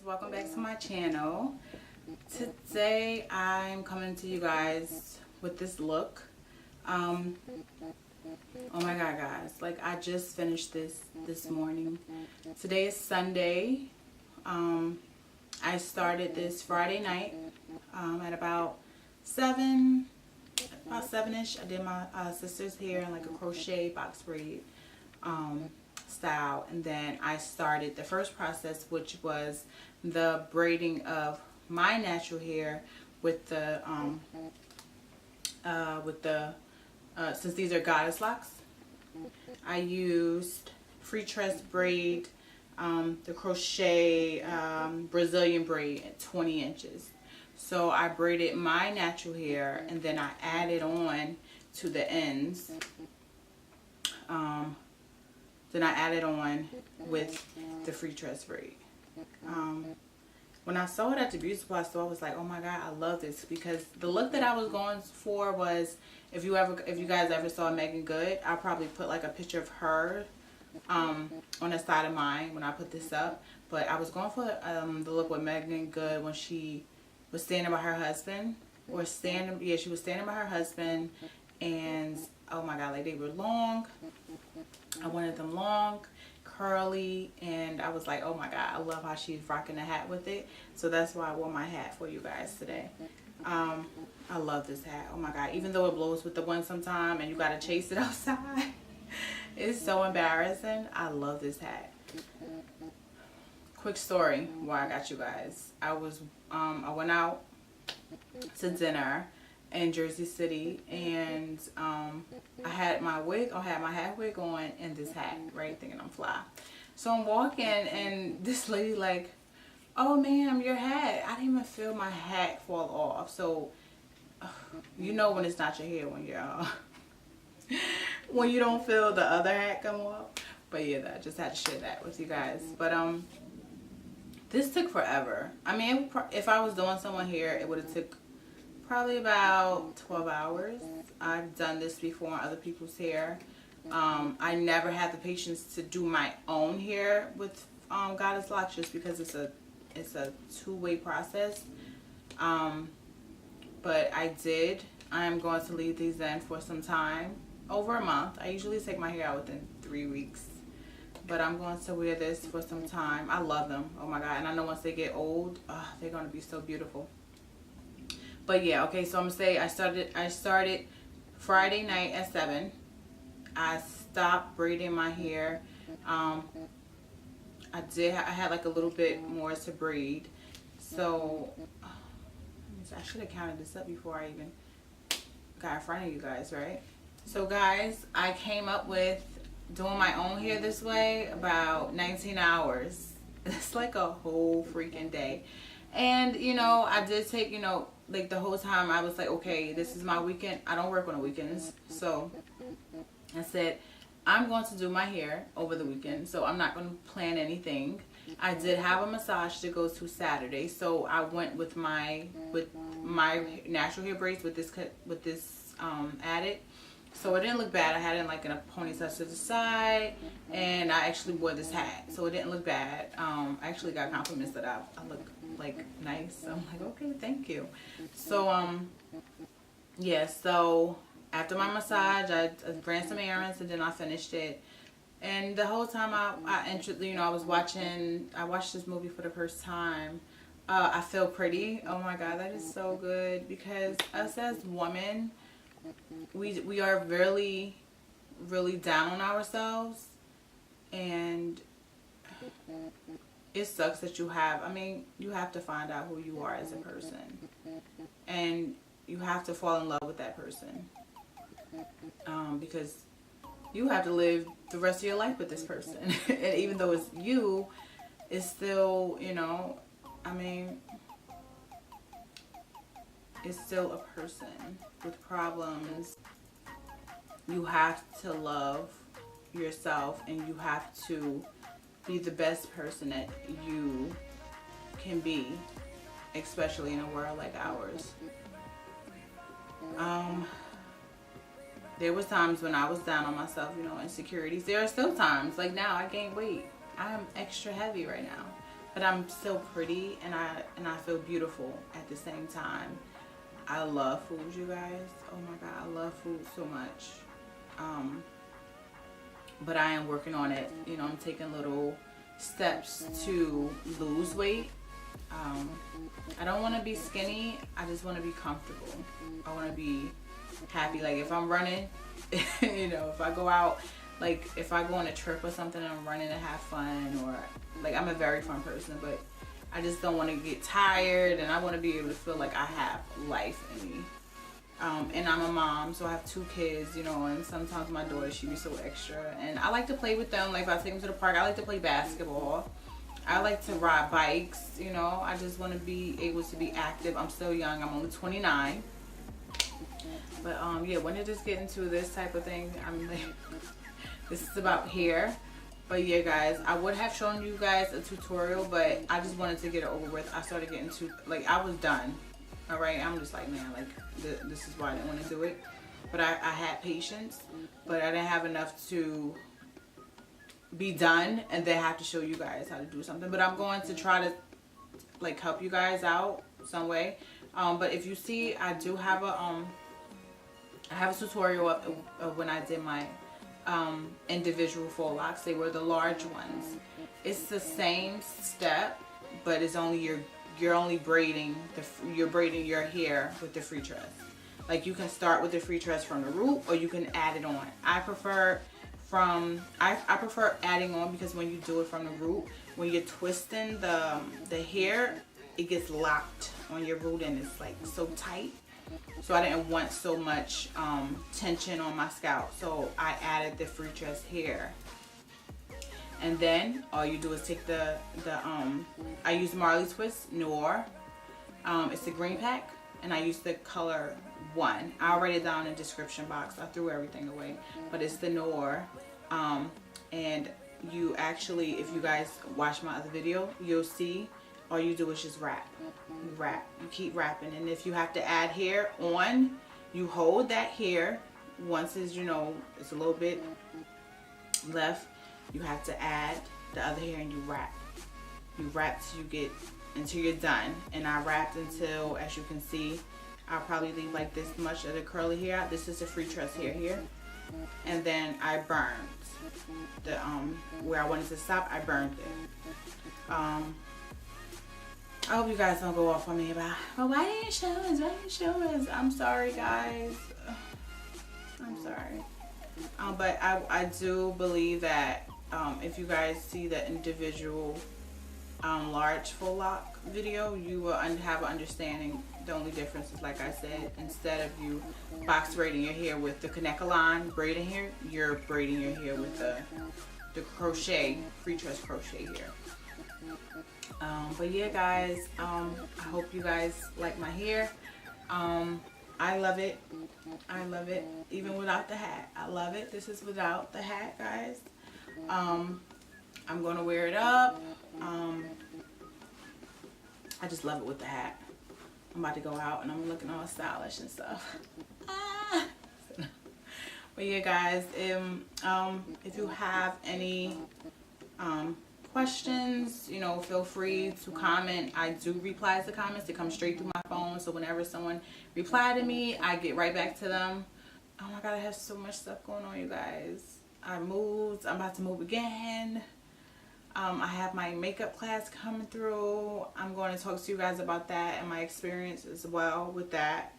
welcome back to my channel. Today I'm coming to you guys with this look. Oh my god, guys, like I just finished this morning. Today is Sunday. I started this Friday night at about 7ish. I did my sister's hair in like a crochet box braid style, and then I started the first process, which was the braiding of my natural hair with the since these are goddess locks, I used Freetress braid, the crochet Brazilian braid at 20 inches. So I braided my natural hair and then I added on to the ends. Then I added on with the Freetress braid. When I saw it at the beauty supply store, I was like, oh my god, I love this, because the look that I was going for was, if you guys ever saw Megan Good, I'll probably put like a picture of her on the side of mine when I put this up. But I was going for the look with Megan Good when she was standing by her husband, she was standing by her husband, and oh my god, like they were long. I wanted them long, curly, and I was like, oh my god, I love how she's rocking the hat with it. So that's why I wore my hat for you guys today. I love this hat. Oh my god, even though it blows with the wind sometime and you gotta chase it outside, it's so embarrassing. I love this hat. Quick story why I got you guys. I went out to dinner in Jersey City, and I had my hat wig on and this hat, right, thinking I'm fly. So I'm walking and this lady like, oh ma'am, your hat. I didn't even feel my hat fall off. So you know when it's not your hair when you're when you don't feel the other hat come off. But yeah, I just had to share that with you guys. But this took forever. I mean, if I was doing someone here, it would have took probably about 12 hours. I've done this before on other people's hair. I never had the patience to do my own hair with Goddess Locks, just because it's a two-way process. But I did. I'm going to leave these in for some time, over a month. I usually take my hair out within 3 weeks. But I'm going to wear this for some time. I love them. Oh my god. And I know once they get old, they're going to be so beautiful. But yeah, okay, so I'm going to say I started Friday night at 7. I stopped braiding my hair. I had like a little bit more to braid. So I should have counted this up before I even got in front of you guys, right? So guys, I came up with doing my own hair this way about 19 hours. It's like a whole freaking day. And you know, I did take, you know, like the whole time I was like, okay, this is my weekend. I don't work on the weekends. So I said, I'm going to do my hair over the weekend, so I'm not going to plan anything. I did have a massage to go to Saturday, so I went with my natural hair braids with this added. So it didn't look bad. I had it in a ponytail to the side, and I actually wore this hat, so it didn't look bad. I actually got compliments that I look like nice. So I'm like, okay, thank you. So yeah, so after my massage, I ran some errands and then I finished it. And the whole time I watched this movie for the first time. I Feel Pretty. Oh my god, that is so good, because us as women, we are really, really down on ourselves, and it sucks that you have to find out who you are as a person, and you have to fall in love with that person, because you have to live the rest of your life with this person. And even though it's you, it's still, you know, I mean, it's still a person with problems. You have to love yourself, and you have to be the best person that you can be, especially in a world like ours. There was times when I was down on myself, you know, insecurities. There are still times, like now I gained weight. I am extra heavy right now. but I'm still pretty, and I feel beautiful at the same time. I love food, you guys. Oh my God, I love food so much. But I am working on it. You know, I'm taking little steps to lose weight. I don't want to be skinny. I just want to be comfortable. I want to be happy. Like if I'm running, you know, if I go out, like if I go on a trip or something and I'm running to have fun, or like I'm a very fun person, but I just don't want to get tired, and I want to be able to feel like I have life in me. And I'm a mom, so I have 2 kids, you know, and sometimes my daughter, she be so extra, and I like to play with them. Like if I take them to the park, I like to play basketball. I like to ride bikes, you know. I just want to be able to be active. I'm still young. I'm only 29. But yeah, when did this get into this type of thing? I'm like, this is about hair. But yeah, guys, I would have shown you guys a tutorial, but I just wanted to get it over with. I started getting too, like, I was done. All right, I'm just like, man, like this is why I didn't want to do it. But I had patience, but I didn't have enough to be done and then have to show you guys how to do something. But I'm going to try to like help you guys out some way. But if you see, I do have a I have a tutorial of when I did my individual faux locks. They were the large ones. It's the same step, but it's only you're only braiding you're braiding your hair with the free tress. Like you can start with the free tress from the root, or you can add it on. I prefer adding on, because when you do it from the root, when you're twisting the hair, it gets locked on your root and it's like so tight. So I didn't want so much tension on my scalp, so I added the free tress hair. And then all you do is take the I use Marley Twist Noir. It's the green pack, and I use the color 1. I'll write it down in the description box. I threw everything away, but it's the Noir. And you actually, if you guys watch my other video, you'll see all you do is just wrap. You keep wrapping, and if you have to add hair on, you hold that hair. Once it's, you know, it's a little bit left, you have to add the other hair, and you wrap till you get until you're done. And I wrapped until, as you can see, I'll probably leave like this much of the curly hair out. This is the free tress hair here, and then I burned the where I wanted to stop. I burned it. I hope you guys don't go off on me about, oh, why didn't you show us? Why didn't you show us? I'm sorry, guys. I'm sorry. But I do believe that if you guys see the individual large faux lock video, you will have an understanding. The only difference is, like I said, instead of you box braiding your hair with the Connect line braiding hair, you're braiding your hair with the crochet, free tress crochet hair. But yeah, guys, I hope you guys like my hair. I love it. I love it. Even without the hat, I love it. This is without the hat, guys. I'm gonna wear it up. I just love it with the hat. I'm about to go out and I'm looking all stylish and stuff. But yeah, guys, if you have any questions, you know, feel free to comment. I do reply to comments. They come straight through my phone, so whenever someone reply to me, I get right back to them. Oh my God, I have so much stuff going on, you guys. I moved. I'm about to move again. I have my makeup class coming through. I'm going to talk to you guys about that and my experience as well with that.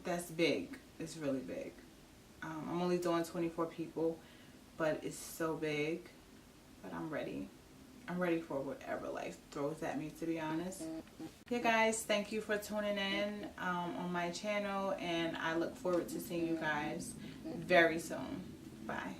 That's big. It's really big. I'm only doing 24 people, but it's so big. But I'm ready. I'm ready for whatever life throws at me, to be honest. Yeah, guys, thank you for tuning in on my channel, and I look forward to seeing you guys very soon. Bye.